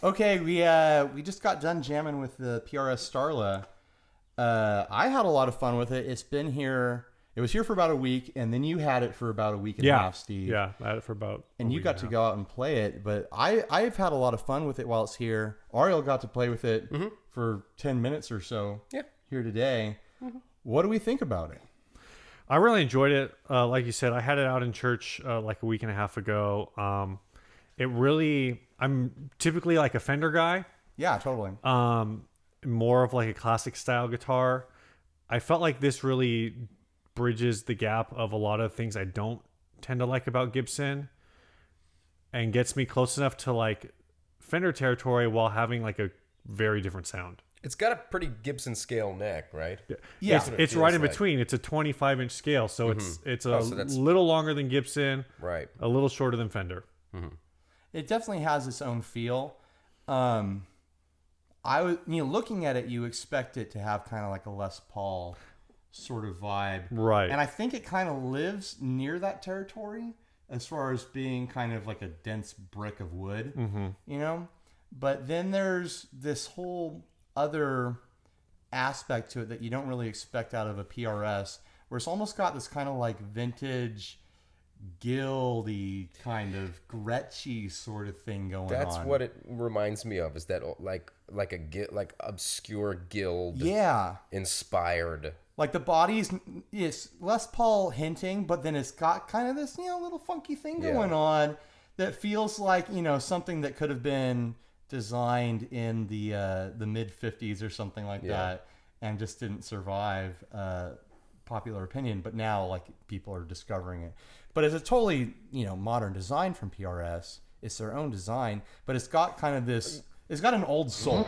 Okay, we just got done jamming with the PRS Starla. I had a lot of fun with it. It's been here. It was here for about a week, and then you had it for about a week and a half, Steve. Yeah, I had it for about. And you got to go out and play it. But I've had a lot of fun with it while it's here. Ariel got to play with it for 10 minutes or so. Here today. What do we think about it? I really enjoyed it. Like you said, I had it out in church like a week and a half ago. I'm typically like a Fender guy. Yeah, totally. More of like a classic style guitar. I felt like this really bridges the gap of a lot of things I don't tend to like about Gibson and gets me close enough to like Fender territory while having like a very different sound. It's got a pretty Gibson scale neck, right? Yeah, it's right in between. It's a 25-inch scale, so it's a little longer than Gibson, right? A little shorter than Fender. It definitely has its own feel. Looking at it, you expect it to have kind of like a Les Paul sort of vibe, right? And I think it kind of lives near that territory as far as being kind of like a dense brick of wood, you know. But then there's this whole other aspect to it that you don't really expect out of a PRS, where it's almost got this kind of like vintage, gildy kind of Gretschy sort of thing going on. That's what it reminds me of. Is that like obscure guild? Yeah, inspired. Like the body's Les Paul hinting, but then it's got kind of this little funky thing going on that feels like something that could have been designed in the mid 50s or something like that, and just didn't survive popular opinion. But now like people are discovering it. But it's a totally modern design from PRS. It's their own design, but it's got kind of this. It's got an old soul.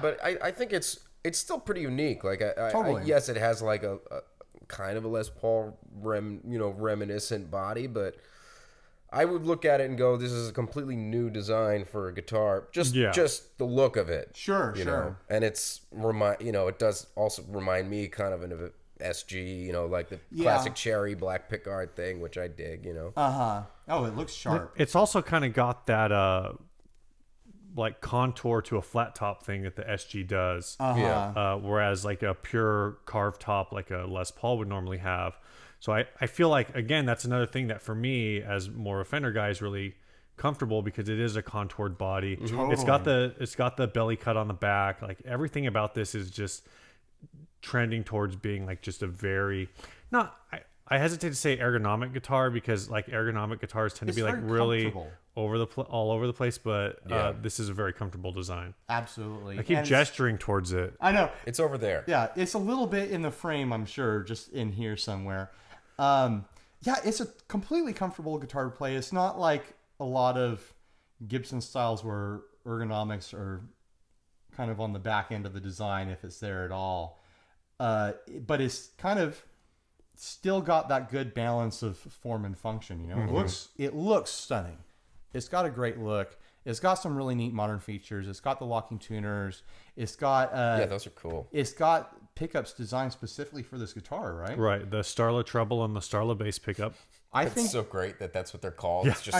But I think it's still pretty unique. Like totally. Yes, it has like a kind of a Les Paul reminiscent body, but I would look at it and go, this is a completely new design for a guitar. Just the look of it. Sure. And it's it does also remind me kind of an SG, like the classic cherry black pickguard thing, which I dig, Oh, it looks sharp. It's also kind of got that like contour to a flat top thing that the SG does. Whereas like a pure carved top like a Les Paul would normally have. So I feel like, again, that's another thing that for me as more of a Fender guy is really comfortable because it is a contoured body. Totally. It's got the belly cut on the back. Like everything about this is just trending towards being like just a very I hesitate to say ergonomic guitar because like ergonomic guitars tend to be like really all over the place, but this is a very comfortable design. Absolutely. I keep gesturing towards it. I know. It's over there. Yeah, it's a little bit in the frame, I'm sure, just in here somewhere. It's a completely comfortable guitar to play. It's not like a lot of Gibson styles where ergonomics are kind of on the back end of the design if it's there at all. But it's kind of still got that good balance of form and function, It looks stunning. It's got a great look. It's got some really neat modern features. It's got the locking tuners. It's got those are cool. It's got pickups designed specifically for this guitar, right? Right, the Starla treble and the Starla bass pickup. I think it's so great that's what they're called. Yeah, it's just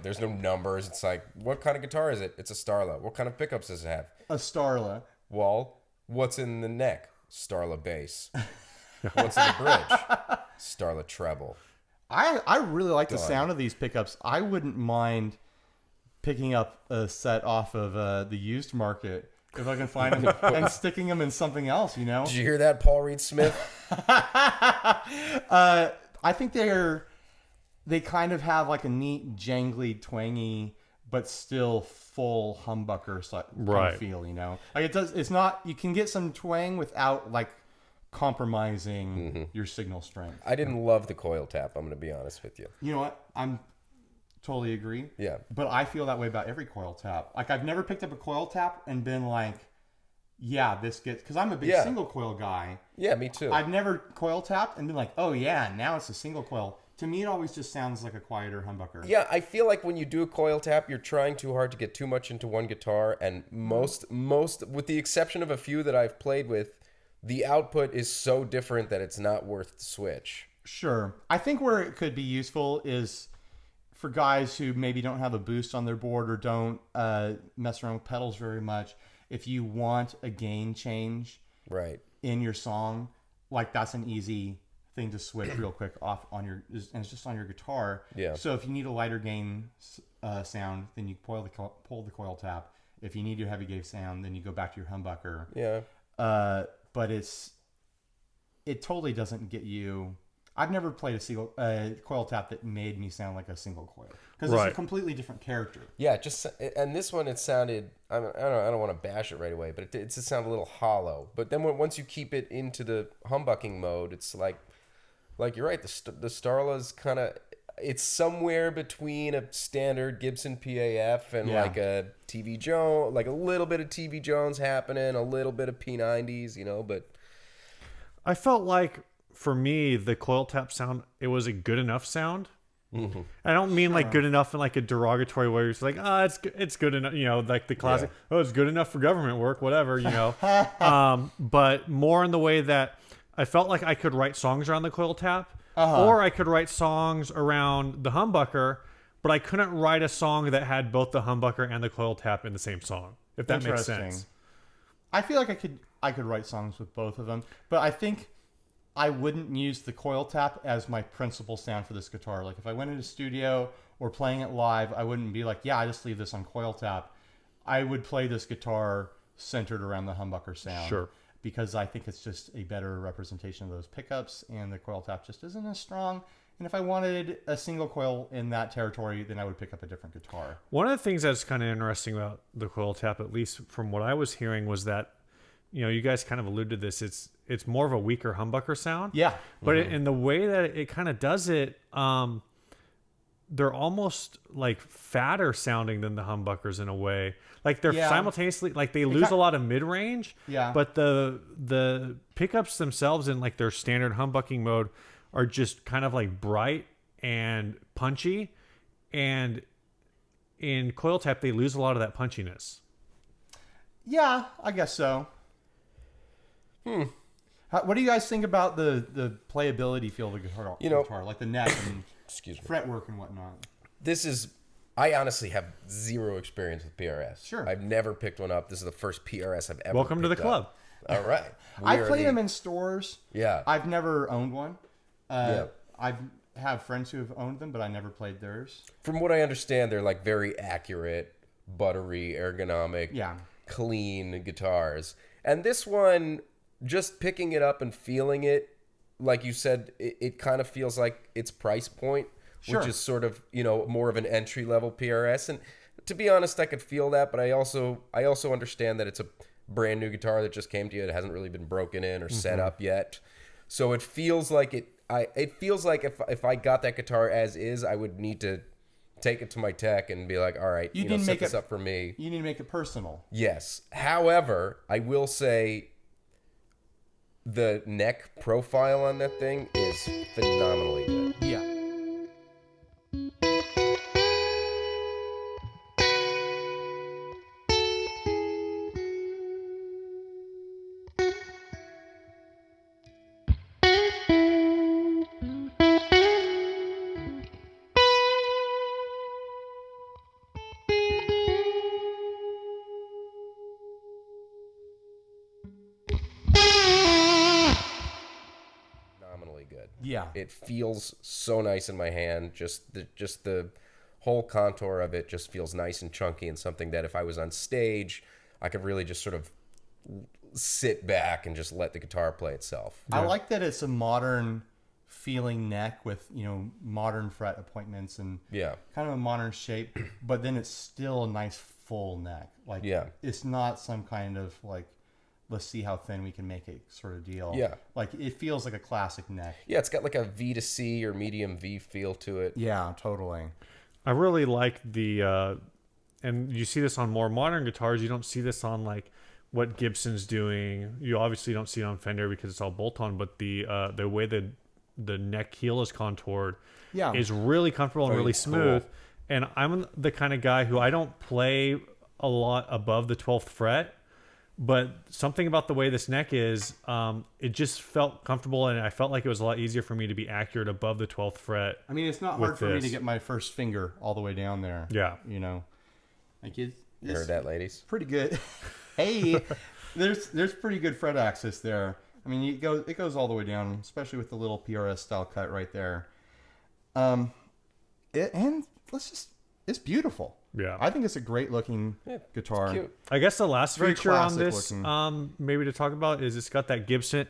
there's no numbers. It's like, what kind of guitar is it? It's a Starla. What kind of pickups does it have? A Starla. Well, what's in the neck? Starla bass. What's in the bridge? Starla treble. I really like the sound of these pickups. I wouldn't mind picking up a set off of the used market if I can find them and sticking them in something else, Did you hear that, Paul Reed Smith? I think they kind of have like a neat, jangly, twangy, but still full humbucker kind of feel, Like it does. It's not. You can get some twang without like compromising your signal strength. I didn't love the coil tap. I'm going to be honest with you. You know what? I'm totally agree. Yeah. But I feel that way about every coil tap. Like, I've never picked up a coil tap and been like, yeah, this gets... Because I'm a big single coil guy. Yeah, me too. I've never coil tapped and been like, oh, yeah, now it's a single coil. To me, it always just sounds like a quieter humbucker. Yeah, I feel like when you do a coil tap, you're trying too hard to get too much into one guitar. And most, with the exception of a few that I've played with, the output is so different that it's not worth the switch. Sure. I think where it could be useful is for guys who maybe don't have a boost on their board or don't mess around with pedals very much. If you want a gain change in your song, like that's an easy thing to switch real quick off on your, and it's just on your guitar. Yeah. So if you need a lighter gain sound, then you pull the coil tap. If you need your heavy gain sound, then you go back to your humbucker. Yeah. But it totally doesn't get you. I've never played a coil tap that made me sound like a single coil because it's a completely different character. Yeah, and this one it sounded. I don't want to bash it right away, but it just sounded a little hollow. But then once you keep it into the humbucking mode, it's like you're right. The Starla's kind of, it's somewhere between a standard Gibson PAF and like a TV Jones, like a little bit of TV Jones happening, a little bit of P90s, but I felt like for me the coil tap sound, it was a good enough sound. Mm-hmm. I don't mean like good enough in like a derogatory way. It's like, it's good enough, like the classic, it's good enough for government work, whatever, but more in the way that I felt like I could write songs around the coil tap, or I could write songs around the humbucker, but I couldn't write a song that had both the humbucker and the coil tap in the same song, if that makes sense. I feel like I could write songs with both of them, but I think I wouldn't use the coil tap as my principal sound for this guitar. Like if I went into studio or playing it live, I wouldn't be like, I just leave this on coil tap. I would play this guitar centered around the humbucker sound. Sure. Because I think it's just a better representation of those pickups, and the coil tap just isn't as strong. And if I wanted a single coil in that territory, then I would pick up a different guitar. One of the things that's kind of interesting about the coil tap, at least from what I was hearing, was that, you guys kind of alluded to this, it's more of a weaker humbucker sound. Yeah. But in the way that it kind of does it, they're almost like fatter sounding than the humbuckers in a way. Like they're simultaneously, like they lose a lot of mid-range. Yeah. But the pickups themselves in like their standard humbucking mode are just kind of like bright and punchy. And in coil tap, they lose a lot of that punchiness. Yeah, I guess so. What do you guys think about the playability feel of the guitar, like the neck and fretwork and whatnot? I honestly have zero experience with PRS. Sure. I've never picked one up. This is the first PRS I've ever Welcome to the club. All right. I played them in stores. Yeah. I've never owned one. I have friends who have owned them, but I never played theirs. From what I understand, they're like very accurate, buttery, ergonomic, clean guitars. And this one, just picking it up and feeling it, like you said, it kind of feels like its price point, which is sort of, more of an entry-level PRS. And to be honest, I could feel that, but I also understand that it's a brand new guitar that just came to you. It hasn't really been broken in or set up yet. So it feels like if I got that guitar as is, I would need to take it to my tech and be like, all right, set this up for me. You need to make it personal. Yes. However, I will say the neck profile on that thing is phenomenally good. Yeah. Good. Yeah. It feels so nice in my hand. Just the whole contour of it just feels nice and chunky, and something that if I was on stage, I could really just sort of sit back and just let the guitar play itself. Yeah. I like that it's a modern feeling neck with, modern fret appointments and kind of a modern shape, but then it's still a nice full neck. Like it's not some kind of like, let's see how thin we can make it sort of deal. Yeah. Like it feels like a classic neck. Yeah, it's got like a V to C or medium V feel to it. Yeah, totally. I really like the, and you see this on more modern guitars. You don't see this on like what Gibson's doing. You obviously don't see it on Fender because it's all bolt-on, but the way that the neck heel is contoured is really comfortable and really smooth. Cool. And I'm the kind of guy who I don't play a lot above the 12th fret, but something about the way this neck is, it just felt comfortable, and I felt like it was a lot easier for me to be accurate above the 12th fret. I mean, it's not hard for me to get my first finger all the way down there. Yeah. You know, like you heard that, ladies? Pretty good. Hey, there's pretty good fret access there. I mean, it goes all the way down, especially with the little PRS style cut right there. It's beautiful. Yeah, I think it's a great looking guitar. Cute. I guess the last Very feature on this, looking. maybe to talk about, is it's got that Gibson.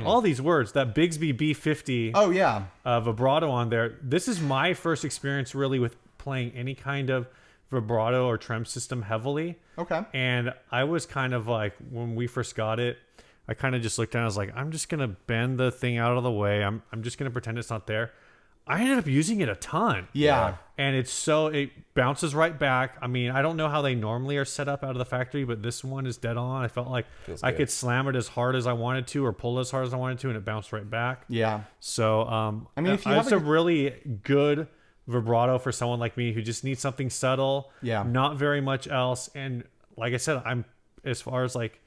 All these words, that Bigsby B50. Oh yeah, vibrato on there. This is my first experience really with playing any kind of vibrato or trem system heavily. Okay. And I was kind of like, when we first got it, I kind of just looked down. I was like, I'm just gonna bend the thing out of the way. I'm just gonna pretend it's not there. I ended up using it a ton. Yeah. And it bounces right back. I mean, I don't know how they normally are set up out of the factory, but this one is dead on. I felt like I could slam it as hard as I wanted to or pull it as hard as I wanted to, and it bounced right back. Yeah. So, I mean, if you it's a really good vibrato for someone like me who just needs something subtle. Yeah. Not very much else. And like I said, as far as like,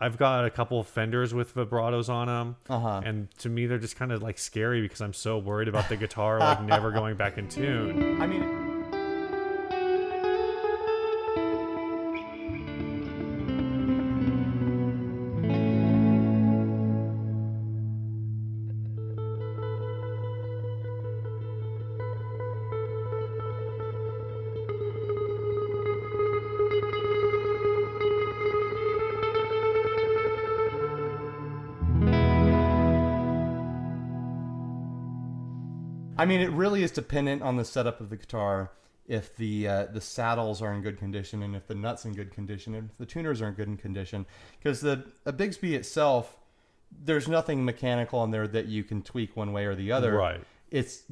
I've got a couple of Fenders with vibratos on them, and to me they're just kind of like scary because I'm so worried about the guitar like never going back in tune. I mean, it really is dependent on the setup of the guitar. If the saddles are in good condition, and if the nuts in good condition, and if the tuners are in good condition, because a Bigsby itself, there's nothing mechanical on there that you can tweak one way or the other. Right. It's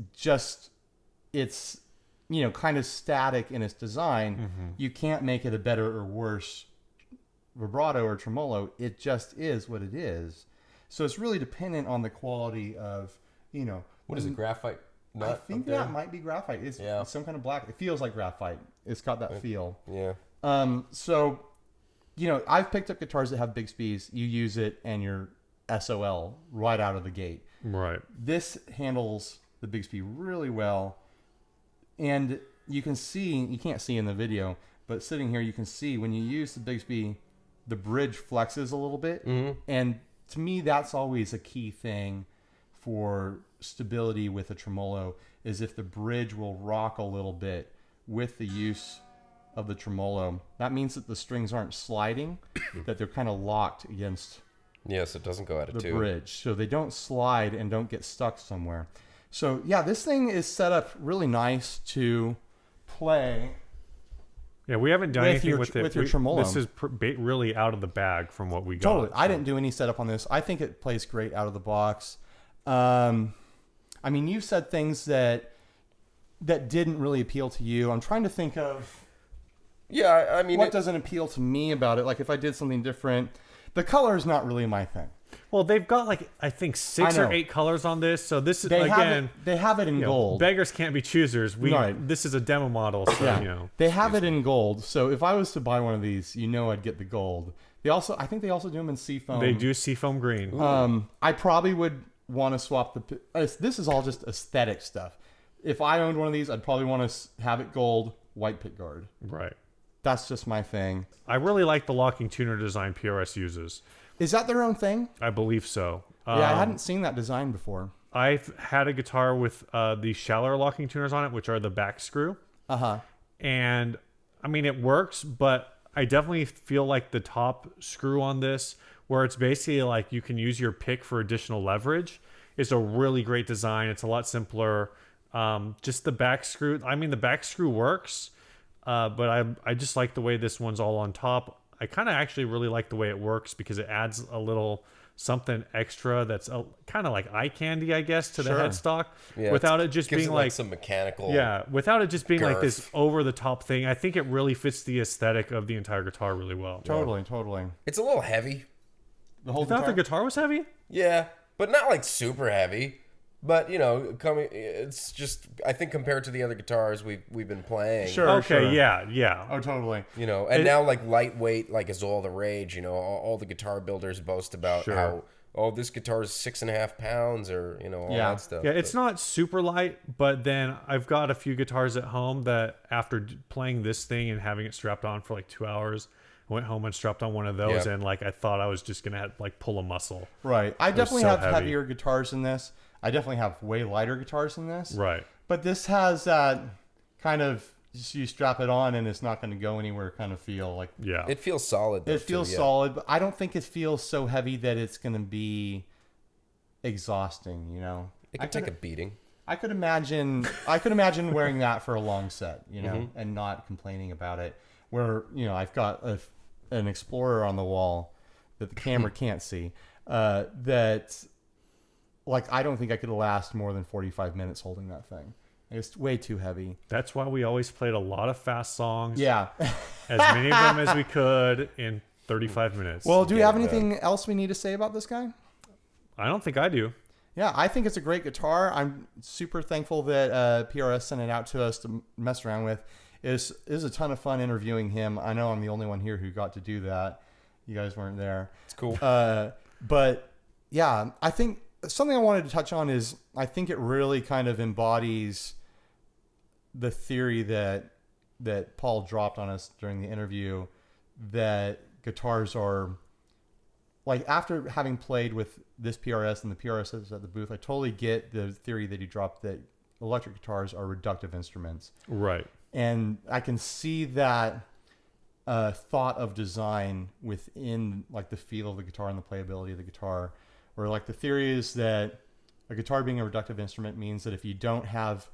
kind of static in its design. Mm-hmm. You can't make it a better or worse vibrato or tremolo. It just is what it is. So it's really dependent on the quality of, what is it, graphite? I think that might be graphite. It's some kind of black. It feels like graphite. It's got that feel. Yeah. So, I've picked up guitars that have Bigsby's. You use it and you're SOL right out of the gate. Right. This handles the Bigsby really well. And you can't see in the video, but sitting here, you can see when you use the Bigsby, the bridge flexes a little bit. Mm-hmm. And to me, that's always a key thing for stability with a tremolo, is if the bridge will rock a little bit with the use of the tremolo. That means that the strings aren't sliding, that they're kind of locked against it doesn't go out of tune. The bridge, so they don't slide and don't get stuck somewhere. So yeah, this thing is set up really nice to play. Yeah, we haven't done anything with it. With your tremolo. This is really out of the bag from what we got. Totally. I didn't do any setup on this. I think it plays great out of the box. You've said things that didn't really appeal to you. I'm trying to think of what doesn't appeal to me about it. Like if I did something different, the color is not really my thing. Well, they've got like I think 6 or 8 colors on this. So this is they have it in gold. Beggars can't be choosers. This is a demo model, so they have it in gold. So if I was to buy one of these, I'd get the gold. I think they also do them in seafoam. They do seafoam green. I probably would want to swap this is all just aesthetic stuff. If I owned one of these, I'd probably want to have it gold, white pick guard. Right. That's just my thing. I really like the locking tuner design PRS uses. Is that their own thing? I believe so. Yeah, I hadn't seen that design before. I've had a guitar with the shallower locking tuners on it, which are the back screw. And it works, but I definitely feel like the top screw on this, where it's basically like you can use your pick for additional leverage, is a really great design. It's a lot simpler. Just the back screw. The back screw works, but I just like the way this one's all on top. I kind of actually really like the way it works because it adds a little something extra that's kind of like eye candy, I guess, to the Sure. headstock, Yeah, without it just gives being it, like some mechanical. yeah, without it just being like this girth. over the top thing. I think it really fits the aesthetic of the entire guitar really well. Totally. It's a little heavy. The whole You thought guitar? the guitar was heavy? Yeah, but not like super heavy. But it's just, I think compared to the other guitars we've been playing. Sure. Okay, yeah. Oh, totally. And now like lightweight is all the rage. All the guitar builders boast about Sure. how this guitar is 6.5 pounds or all that stuff. Yeah, it's not super light, but then I've got a few guitars at home that after playing this thing and having it strapped on for like 2 hours, I went home and strapped on one of those, and like I thought I was just gonna pull a muscle. Right. I definitely so have heavy. heavier guitars than this. I definitely have way lighter guitars than this. Right. But this has that kind of, just you strap it on and it's not going to go anywhere kind of feel. Like Yeah. It feels solid. Though, it feels solid, but I don't think it feels so heavy that it's going to be exhausting, It could take a beating. I could imagine wearing that for a long set, and not complaining about it. Where, I've got an Explorer on the wall that the camera can't see, that like I don't think I could last more than 45 minutes holding that thing. It's way too heavy. That's why we always played a lot of fast songs. Yeah. As many of them as we could in 35 minutes. Well, do we have anything else we need to say about this guy? I don't think I do. Yeah, I think it's a great guitar. I'm super thankful that PRS sent it out to us to mess around with. It was a ton of fun interviewing him. I know I'm the only one here who got to do that. You guys weren't there. It's cool. But yeah, I think something I wanted to touch on is I think it really kind of embodies the theory that Paul dropped on us during the interview, that guitars are, like, after having played with this PRS and the PRS at the booth, I totally get the theory that he dropped that electric guitars are reductive instruments. Right. And I can see that thought of design within like the feel of the guitar and the playability of the guitar, where like the theory is that a guitar being a reductive instrument means that if you don't have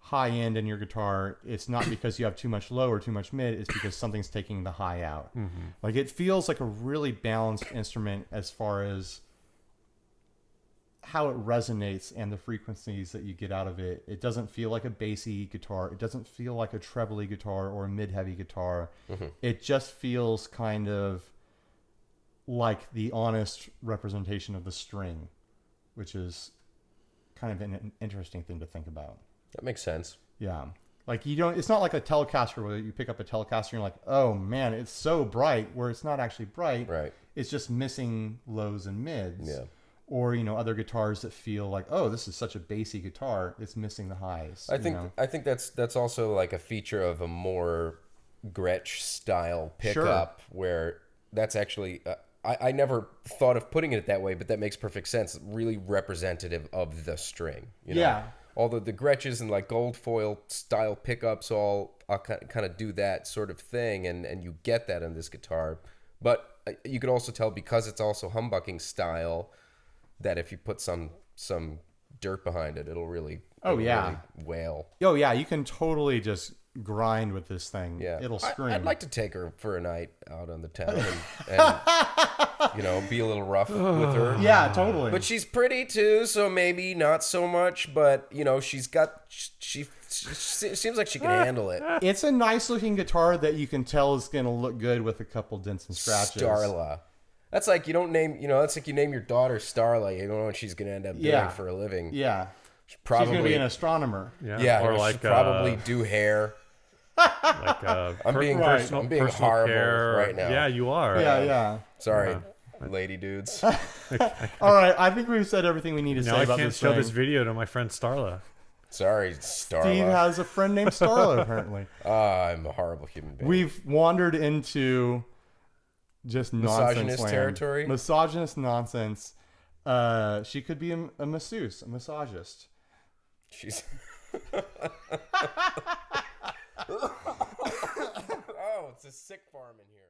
high end in your guitar, it's not because you have too much low or too much mid, it's because something's taking the high out. Mm-hmm. Like it feels like a really balanced instrument as far as how it resonates and the frequencies that you get out of it. It doesn't feel like a bassy guitar. It doesn't feel like a trebly guitar or a mid-heavy guitar. Mm-hmm. It just feels kind of like the honest representation of the string, which is kind of an interesting thing to think about. That makes sense. Yeah. Like it's not like a Telecaster where you pick up a Telecaster and you're like, oh man, it's so bright, where it's not actually bright. Right. It's just missing lows and mids. Yeah. Or, other guitars that feel like, oh, this is such a bassy guitar, it's missing the highs. I think that's also like a feature of a more Gretsch style pickup, where that's actually I never thought of putting it that way, but that makes perfect sense. Really representative of the string. Yeah. Although the Gretches and like gold foil style pickups all kind of do that sort of thing, and you get that in this guitar. But you could also tell, because it's also humbucking style, that if you put some dirt behind it, it'll really really wail. Oh yeah, you can totally just grind with this thing. Yeah, it'll scream. I'd like to take her for a night out on the town and be a little rough with her. Yeah, totally. But she's pretty too, so maybe not so much. But she seems like she can handle it. It's a nice looking guitar that you can tell is going to look good with a couple dents and scratches. Starla. That's like you name your daughter Starla. You don't know what she's going to end up doing for a living. Yeah. She's probably going to be an astronomer. Yeah, or like probably do hair. Like I'm being horrible right now. Yeah, you are. Yeah. Sorry, lady dudes. All right, I think we've said everything we need to say about this thing. I can't show this video to my friend Starla. Sorry, Starla. Steve has a friend named Starla, apparently. I'm a horrible human being. We've wandered into just misogynist nonsense territory. Misogynist nonsense. She could be a masseuse, a massagist. She's. Oh, it's a sick farm in here.